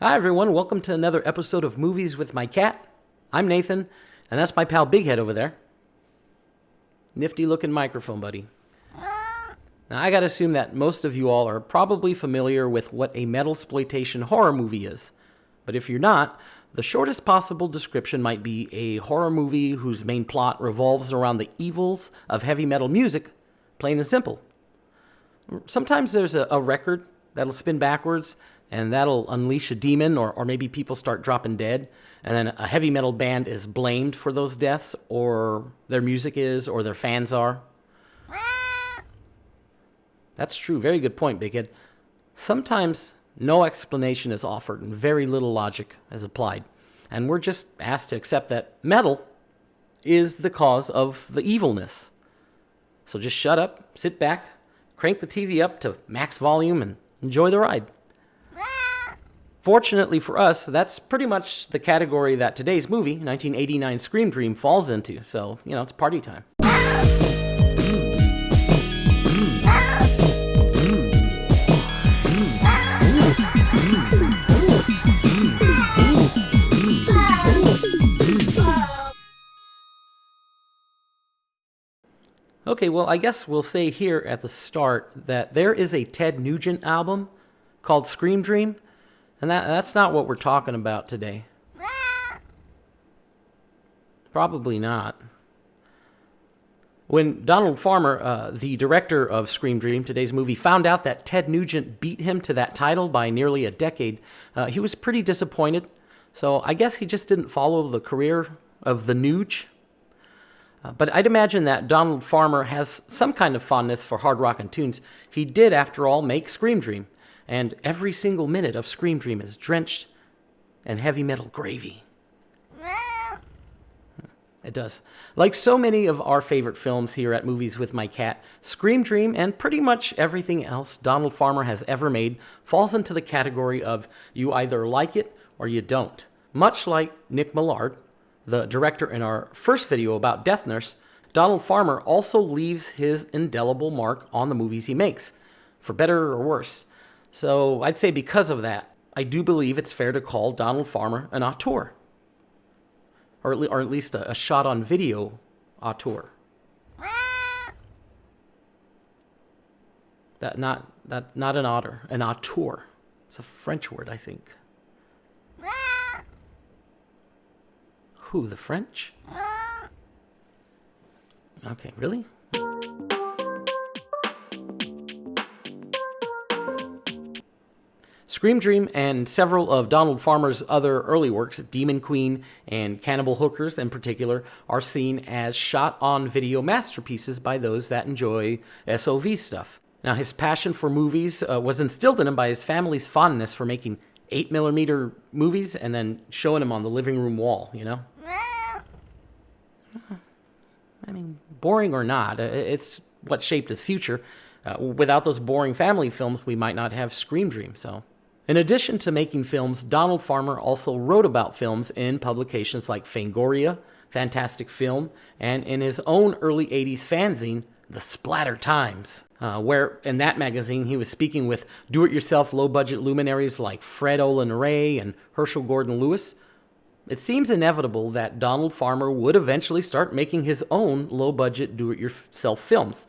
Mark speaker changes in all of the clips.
Speaker 1: Hi, everyone. Welcome to another episode of Movies with My Cat. I'm Nathan, and that's my pal Big Head over there. Nifty looking microphone, buddy. Now, I gotta assume that most of you all are probably familiar with what a metasploitation horror movie is. But if you're not, the shortest possible description might be a horror movie whose main plot revolves around the evils of heavy metal music, plain and simple. Sometimes there's a record that'll spin backwards, and that'll unleash a demon, or maybe people start dropping dead, and then a heavy metal band is blamed for those deaths, or their music is, or their fans are. That's true. Very good point, Big Head. Sometimes no explanation is offered and very little logic is applied, and we're just asked to accept that metal is the cause of the evilness. So just shut up, sit back, crank the TV up to max volume, and enjoy the ride. Fortunately for us, that's pretty much the category that today's movie, 1989 Scream Dream, falls into. So, it's party time. Okay, well, I guess we'll say here at the start that there is a Ted Nugent album called Scream Dream, and that's not what we're talking about today. Probably not. When Donald Farmer, the director of Scream Dream, today's movie, found out that Ted Nugent beat him to that title by nearly a decade, he was pretty disappointed. So I guess he just didn't follow the career of the Nuge. But I'd imagine that Donald Farmer has some kind of fondness for hard rockin' tunes. He did, after all, make Scream Dream. And every single minute of Scream Dream is drenched in heavy metal gravy. It does. Like so many of our favorite films here at Movies with My Cat, Scream Dream and pretty much everything else Donald Farmer has ever made falls into the category of you either like it or you don't. Much like Nick Millard, the director in our first video about Death Nurse, Donald Farmer also leaves his indelible mark on the movies he makes, for better or worse. So I'd say because of that, I do believe it's fair to call Donald Farmer an auteur. Or at least a shot-on-video auteur. Not an otter, an auteur. It's a French word, I think. Who, the French? Okay, really? Scream Dream and several of Donald Farmer's other early works, Demon Queen and Cannibal Hookers in particular, are seen as shot-on-video masterpieces by those that enjoy SOV stuff. Now, his passion for movies was instilled in him by his family's fondness for making 8mm movies and then showing them on the living room wall, I mean, boring or not, it's what shaped his future. Without those boring family films, we might not have Scream Dream, so... In addition to making films, Donald Farmer also wrote about films in publications like Fangoria, Fantastic Film, and in his own early 80s fanzine, The Splatter Times, where in that magazine he was speaking with do-it-yourself low-budget luminaries like Fred Olen Ray and Herschel Gordon Lewis. It seems inevitable that Donald Farmer would eventually start making his own low-budget do-it-yourself films.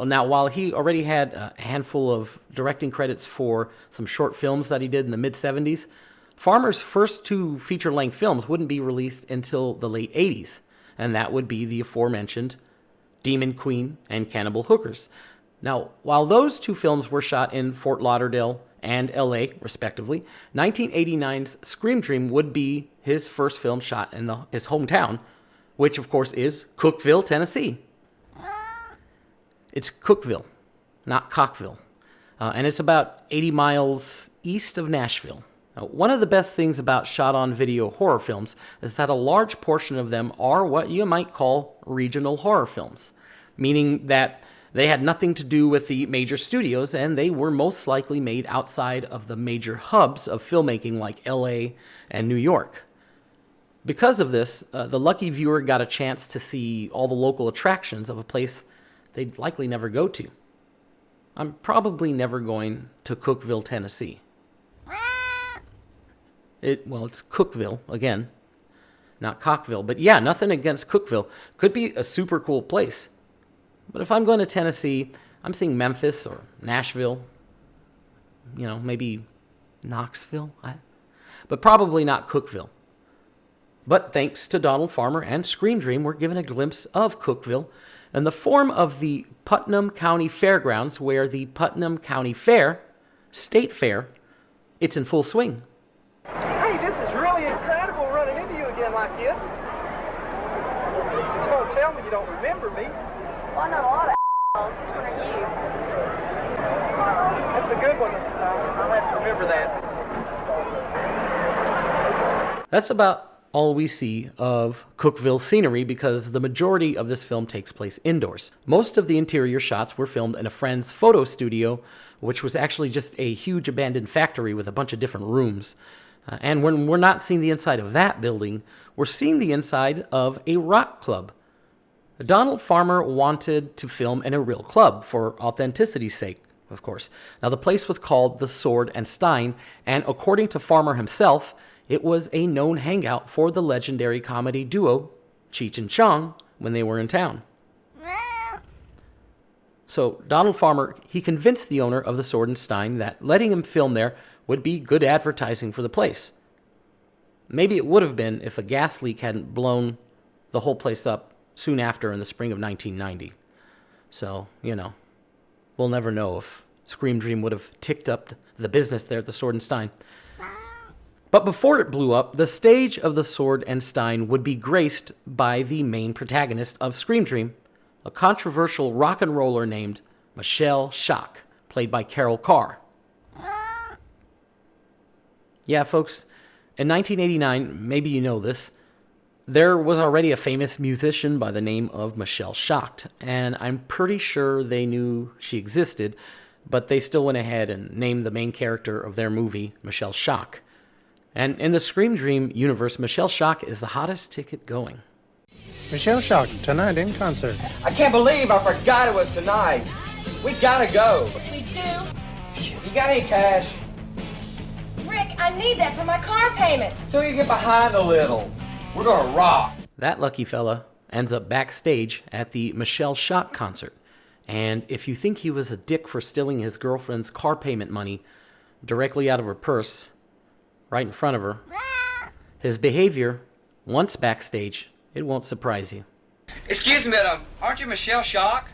Speaker 1: Now, while he already had a handful of directing credits for some short films that he did in the mid-'70s, Farmer's first two feature-length films wouldn't be released until the late 80s, and that would be the aforementioned Demon Queen and Cannibal Hookers. Now, while those two films were shot in Fort Lauderdale and LA, respectively, 1989's Scream Dream would be his first film shot in his hometown, which, of course, is Cookeville, Tennessee. It's Cookeville, not Cockville. And it's about 80 miles east of Nashville. Now, one of the best things about shot-on-video horror films is that a large portion of them are what you might call regional horror films, meaning that they had nothing to do with the major studios, and they were most likely made outside of the major hubs of filmmaking like LA and New York. Because of this, the lucky viewer got a chance to see all the local attractions of a place they'd likely never go to. I'm probably never going to Cookeville, Tennessee. It's Cookville, again, not Cockville. But yeah, nothing against Cookville. Could be a super cool place. But if I'm going to Tennessee, I'm seeing Memphis or Nashville, maybe Knoxville, but probably not Cookville. But thanks to Donald Farmer and Scream Dream, we're given a glimpse of Cookville in the form of the Putnam County Fairgrounds, where the Putnam County Fair, State Fair, it's in full swing.
Speaker 2: Hey, this is really incredible running into you again like this. Don't tell me you don't remember me.
Speaker 3: Well, I know a lot of Which one are you?
Speaker 2: That's a good one. I'll have to remember that.
Speaker 1: That's about all we see of Cookville scenery because the majority of this film takes place indoors. Most of the interior shots were filmed in a friend's photo studio, which was actually just a huge abandoned factory with a bunch of different rooms. And when we're not seeing the inside of that building, we're seeing the inside of a rock club. Donald Farmer wanted to film in a real club for authenticity's sake, of course. Now, the place was called the Sword and Stein, and according to Farmer himself, it was a known hangout for the legendary comedy duo Cheech and Chong when they were in town. So Donald Farmer, he convinced the owner of the Sword and Stein that letting him film there would be good advertising for the place. Maybe it would have been if a gas leak hadn't blown the whole place up soon after in the spring of 1990. So, we'll never know if Scream Dream would have ticked up the business there at the Sword and Stein. But before it blew up, the stage of the Sword and Stein would be graced by the main protagonist of Scream Dream, a controversial rock and roller named Michelle Schock, played by Carol Carr. Yeah, folks, in 1989, maybe you know this, there was already a famous musician by the name of Michelle Schock, and I'm pretty sure they knew she existed, but they still went ahead and named the main character of their movie Michelle Schock. And in the Scream Dream universe, Michelle Schock is the hottest ticket going.
Speaker 4: Michelle Schock, tonight in concert.
Speaker 2: I can't believe I forgot it was tonight. We gotta go.
Speaker 3: We do?
Speaker 2: You got any cash?
Speaker 3: Rick, I need that for my car payments.
Speaker 2: So you get behind a little. We're gonna rock.
Speaker 1: That lucky fella ends up backstage at the Michelle Schock concert. And if you think he was a dick for stealing his girlfriend's car payment money directly out of her purse, right in front of her, his behavior, once backstage, it won't surprise you.
Speaker 2: Excuse me, madam. Aren't you Michelle Schock?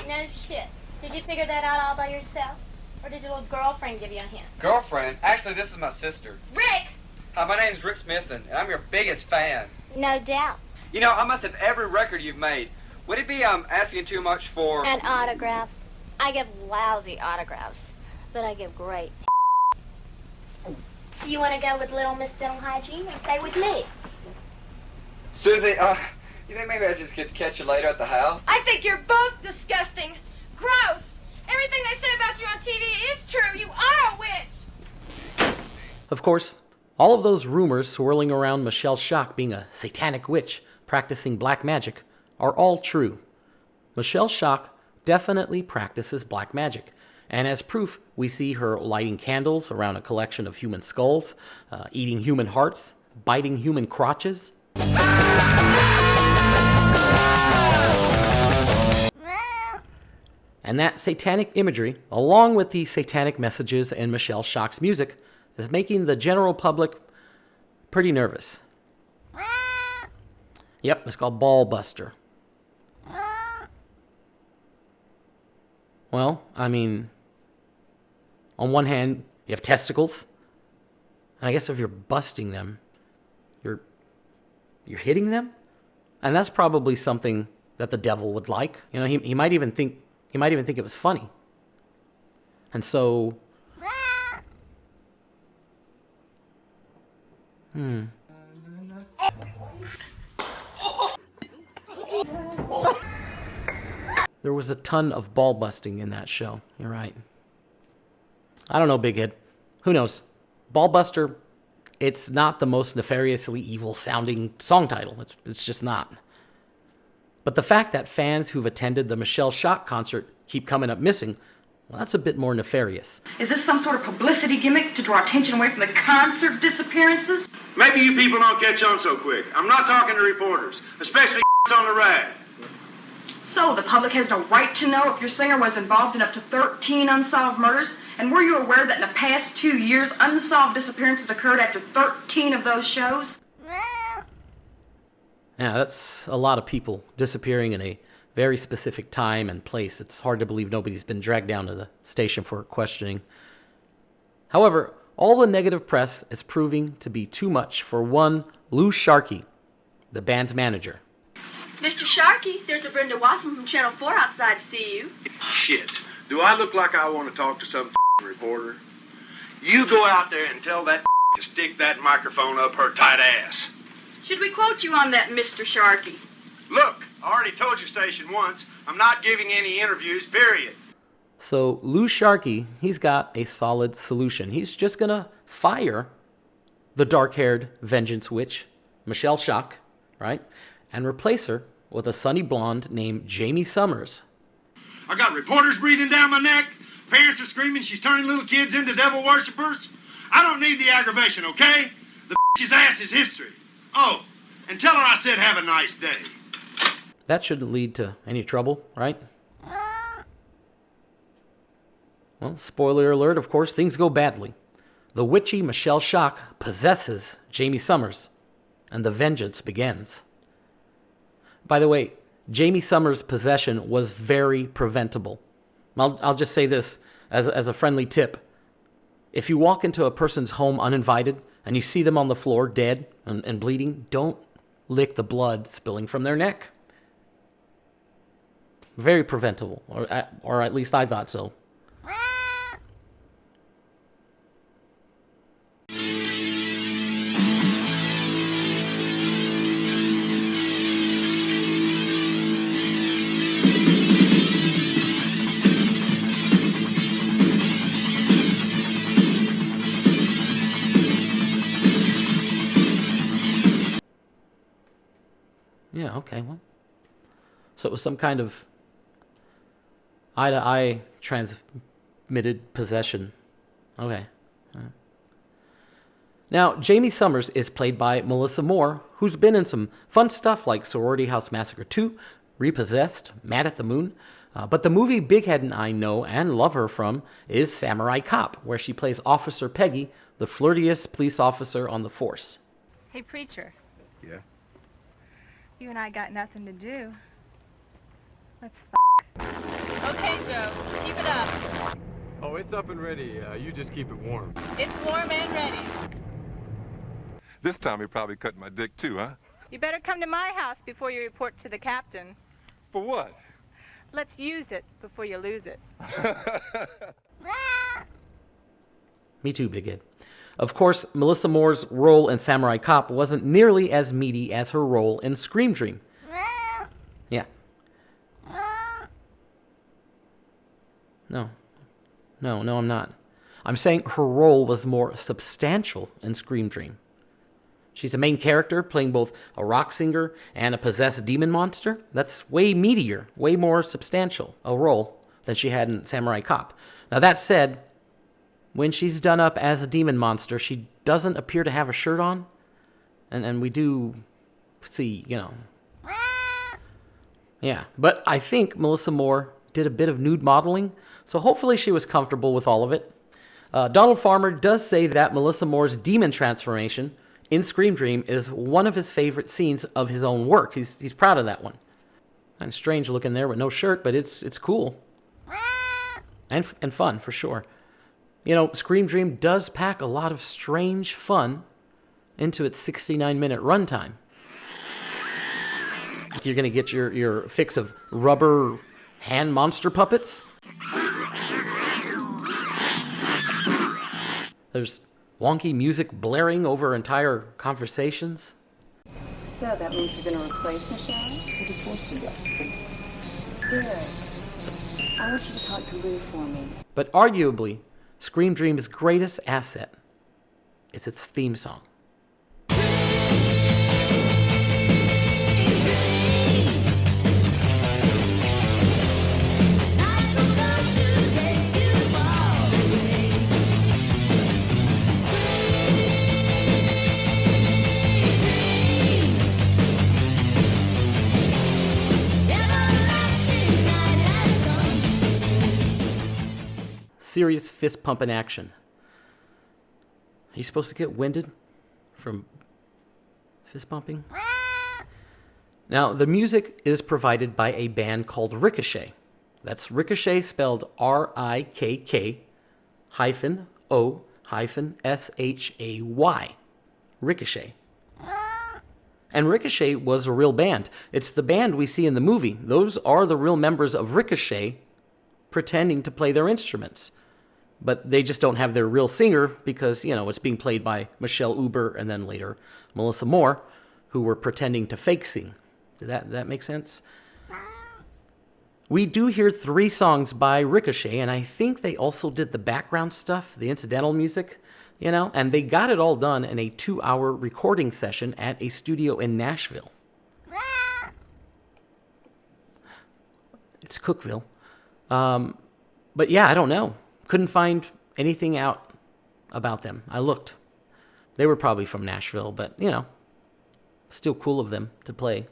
Speaker 3: No shit. Did you figure that out all by yourself? Or did your little girlfriend give you a hint?
Speaker 2: Girlfriend? Actually, this is my sister.
Speaker 3: Rick!
Speaker 2: Hi, my name's Rick Smithson, and I'm your biggest fan.
Speaker 3: No doubt.
Speaker 2: I must have every record you've made. Would it be asking too much for...
Speaker 3: An autograph. I give lousy autographs, but I give great. You want to go with Little Miss Dental Hygiene or stay with me?
Speaker 2: Susie, you think maybe I just could catch you later at the house?
Speaker 5: I think you're both disgusting. Gross. Everything they say about you on TV is true. You are a witch.
Speaker 1: Of course, all of those rumors swirling around Michelle Schock being a satanic witch practicing black magic are all true. Michelle Schock definitely practices black magic. And as proof, we see her lighting candles around a collection of human skulls, eating human hearts, biting human crotches. And that satanic imagery, along with the satanic messages in Michelle Schock's music, is making the general public pretty nervous. Yep, it's called Ball Buster. Well, I mean, on one hand, you have testicles. And I guess if you're busting them, you're hitting them. And that's probably something that the devil would like. He might even think it was funny. And so there was a ton of ball busting in that show. You're right. I don't know, Big Head. Who knows? Ballbuster, it's not the most nefariously evil sounding song title. It's just not. But the fact that fans who've attended the Michelle Schock concert keep coming up missing, Well, that's a bit more nefarious.
Speaker 6: Is this some sort of publicity gimmick to draw attention away from the concert disappearances?
Speaker 7: Maybe you people don't catch on so quick. I'm not talking to reporters, especially on the rag.
Speaker 6: So, the public has no right to know if your singer was involved in up to 13 unsolved murders? And were you aware that in the past 2 years, unsolved disappearances occurred after 13 of those shows?
Speaker 1: Yeah, that's a lot of people disappearing in a very specific time and place. It's hard to believe nobody's been dragged down to the station for questioning. However, all the negative press is proving to be too much for one Lou Sharkey, the band's manager.
Speaker 8: Mr. Sharkey, there's a Brenda Watson from Channel 4 outside to see you.
Speaker 7: Shit. Do I look like I want to talk to some reporter? You go out there and tell that to stick that microphone up her tight ass.
Speaker 8: Should we quote you on that, Mr. Sharkey?
Speaker 7: Look, I already told your station once, I'm not giving any interviews, period.
Speaker 1: So Lou Sharkey, he's got a solid solution. He's just going to fire the dark-haired vengeance witch, Michelle Schock, right? And replace her with a sunny blonde named Jamie Summers.
Speaker 7: I got reporters breathing down my neck. Parents are screaming she's turning little kids into devil worshippers. I don't need the aggravation, okay? The bitch's ass is history. Oh, and tell her I said have a nice day.
Speaker 1: That shouldn't lead to any trouble, right? Well, spoiler alert, of course, things go badly. The witchy Michelle Schock possesses Jamie Summers, and the vengeance begins. By the way, Jamie Summers' possession was very preventable. I'll just say this as a friendly tip. If you walk into a person's home uninvited and you see them on the floor dead and bleeding, don't lick the blood spilling from their neck. Very preventable, or at least I thought so. Yeah, okay, well. So it was some kind of eye-to-eye transmitted possession. Okay. Now, Jamie Summers is played by Melissa Moore, who's been in some fun stuff like Sorority House Massacre 2, Repossessed, Mad at the Moon. But the movie Big Head and I know and love her from is Samurai Cop, where she plays Officer Peggy, the flirtiest police officer on the force.
Speaker 5: Hey, preacher.
Speaker 7: Yeah?
Speaker 5: You and I got nothing to do. Let's
Speaker 9: Okay, Joe. Keep it up.
Speaker 10: Oh, it's up and ready. You just keep it warm.
Speaker 9: It's warm and ready.
Speaker 10: This time he probably cut my dick too, huh?
Speaker 5: You better come to my house before you report to the captain.
Speaker 10: For what?
Speaker 5: Let's use it before you lose it.
Speaker 1: Me too, Big Ed. Of course, Melissa Moore's role in Samurai Cop wasn't nearly as meaty as her role in Scream Dream. Yeah. No, I'm not. I'm saying her role was more substantial in Scream Dream. She's a main character playing both a rock singer and a possessed demon monster. That's way meatier, way more substantial a role than she had in Samurai Cop. Now that said, when she's done up as a demon monster, she doesn't appear to have a shirt on. And we do see, Yeah, but I think Melissa Moore did a bit of nude modeling, so hopefully she was comfortable with all of it. Donald Farmer does say that Melissa Moore's demon transformation in Scream Dream is one of his favorite scenes of his own work. He's proud of that one. Kind of strange looking there with no shirt, but it's cool. And fun, for sure. Scream Dream does pack a lot of strange fun into its 69-minute runtime. You're going to get your fix of rubber hand monster puppets. There's wonky music blaring over entire conversations.
Speaker 11: So that means you're going to replace Michelle? Good. I want you to talk to Lou for me.
Speaker 1: But arguably, Scream Dream's greatest asset is its theme song. serious fist pumping action. Are you supposed to get winded from fist pumping? Now, the music is provided by a band called Ricochet. That's Ricochet spelled R-I-K-K hyphen O hyphen S-H-A-Y. Ricochet. And Ricochet was a real band. It's the band we see in the movie. Those are the real members of Ricochet pretending to play their instruments. But they just don't have their real singer because, it's being played by Michelle Uber and then later Melissa Moore, who were pretending to fake sing. Did that make sense? We do hear 3 songs by Ricochet, and I think they also did the background stuff, the incidental music, and they got it all done in a 2-hour recording session at a studio in Nashville. It's Cookville. But yeah, I don't know. Couldn't find anything out about them. I looked. They were probably from Nashville, but, still cool of them to play.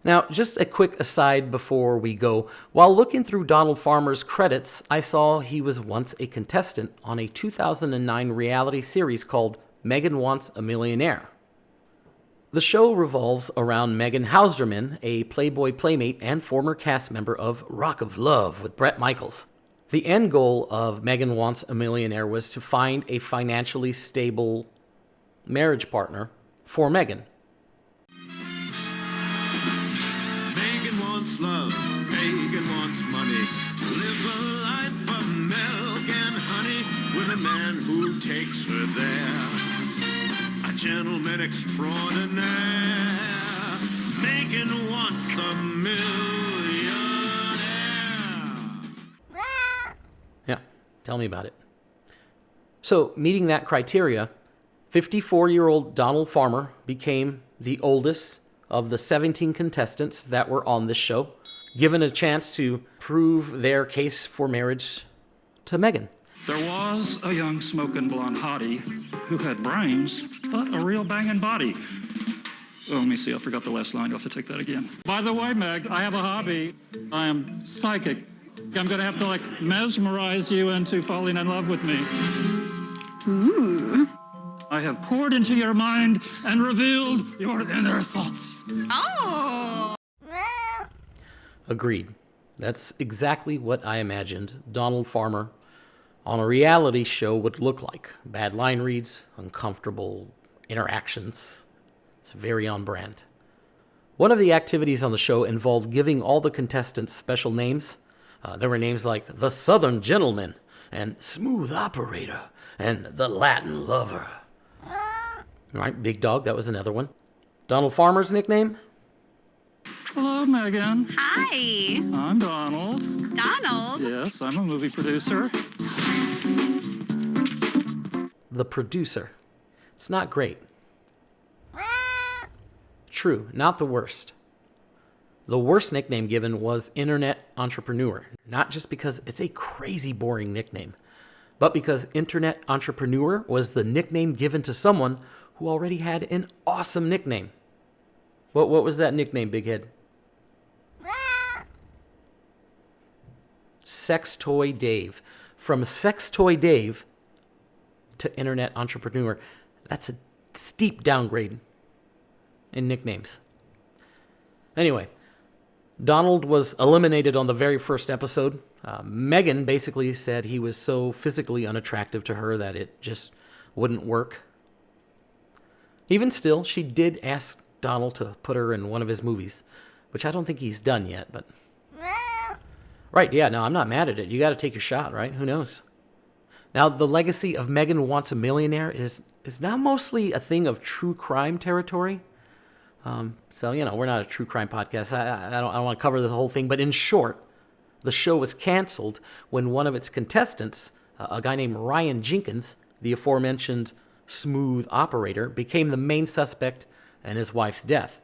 Speaker 1: Now, just a quick aside before we go. While looking through Donald Farmer's credits, I saw he was once a contestant on a 2009 reality series called Megan Wants a Millionaire. The show revolves around Megan Hauserman, a Playboy playmate and former cast member of Rock of Love with Bret Michaels. The end goal of Megan Wants a Millionaire was to find a financially stable marriage partner for Megan.
Speaker 12: Megan wants love, Megan wants money, to live a life of milk and honey with a man who takes her there. A gentleman extraordinaire. Megan wants a millionaire.
Speaker 1: Yeah, tell me about it. So, meeting that criteria, 54-year-old Donald Farmer became the oldest of the 17 contestants that were on this show, given a chance to prove their case for marriage to Megan.
Speaker 13: There was a young smoking blonde hottie who had brains, but a real banging body. Oh, let me see, I forgot the last line. You'll have to take that again. By the way, Meg, I have a hobby. I am psychic. I'm going to have to, mesmerize you into falling in love with me.
Speaker 14: Ooh.
Speaker 13: I have poured into your mind and revealed your inner thoughts.
Speaker 14: Oh!
Speaker 1: Agreed. That's exactly what I imagined Donald Farmer on a reality show would look like. Bad line reads, uncomfortable interactions. It's very on brand. One of the activities on the show involved giving all the contestants special names. There were names like the Southern Gentleman and Smooth Operator and the Latin Lover. Right, Big Dog, that was another one. Donald Farmer's nickname?
Speaker 13: Hello, Megan.
Speaker 14: Hi.
Speaker 13: I'm Donald.
Speaker 14: Donald?
Speaker 13: Yes, I'm a movie producer.
Speaker 1: The producer. It's not great. True, not the worst. The worst nickname given was Internet Entrepreneur. Not just because it's a crazy boring nickname, but because Internet Entrepreneur was the nickname given to someone who already had an awesome nickname. What was that nickname, Big Head? Sex Toy Dave. From Sex Toy Dave to Internet Entrepreneur. That's a steep downgrade in nicknames. Anyway, Donald was eliminated on the very first episode. Megan basically said he was so physically unattractive to her that it just wouldn't work. Even still, she did ask Donald to put her in one of his movies, which I don't think he's done yet, but... Right, yeah, no, I'm not mad at it. You got to take your shot, right? Who knows? Now, the legacy of Megan Wants a Millionaire is now mostly a thing of true crime territory. So, we're not a true crime podcast. I don't want to cover the whole thing, but in short, the show was canceled when one of its contestants, a guy named Ryan Jenkins, the aforementioned Smooth Operator, became the main suspect in his wife's death.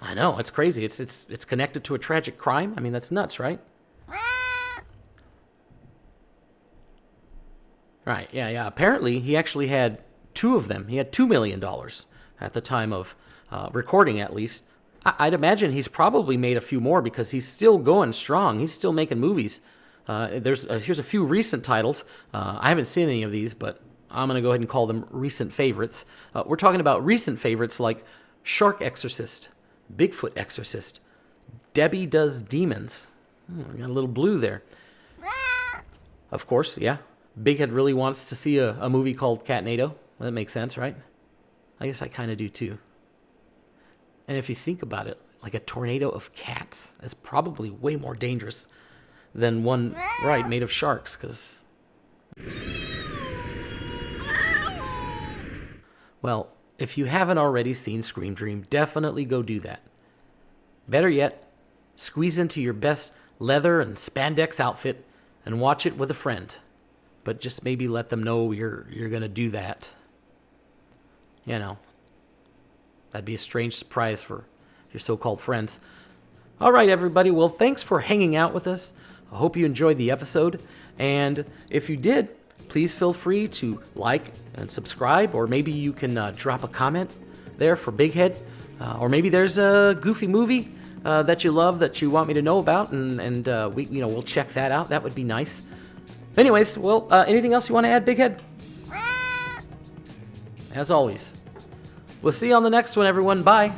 Speaker 1: I know, it's crazy. It's connected to a tragic crime. I mean, that's nuts, right? Right, yeah. Apparently, he actually had 2 of them. He had $2 million at the time of recording, at least. I'd imagine he's probably made a few more because he's still going strong. He's still making movies. Here's a few recent titles. I haven't seen any of these, but I'm going to go ahead and call them recent favorites. We're talking about recent favorites like Shark Exorcist, Bigfoot Exorcist, Debbie Does Demons. Got a little blue there. Of course, yeah. Big Head really wants to see a movie called Catnado. Well, that makes sense, right? I guess I kind of do too. And if you think about it, like a tornado of cats is probably way more dangerous than one, right, made of sharks, because... Well, if you haven't already seen Scream Dream, definitely go do that. Better yet, squeeze into your best leather and spandex outfit and watch it with a friend. But just maybe let them know you're going to do that. You know, that'd be a strange surprise for your so-called friends. All right, everybody. Well, thanks for hanging out with us. I hope you enjoyed the episode. And if you did, please feel free to like and subscribe, or maybe you can drop a comment there for Big Head. Or maybe there's a goofy movie that you love that you want me to know about, and we'll check that out. That would be nice. Anyways, well, anything else you want to add, Big Head? As always, we'll see you on the next one, everyone. Bye.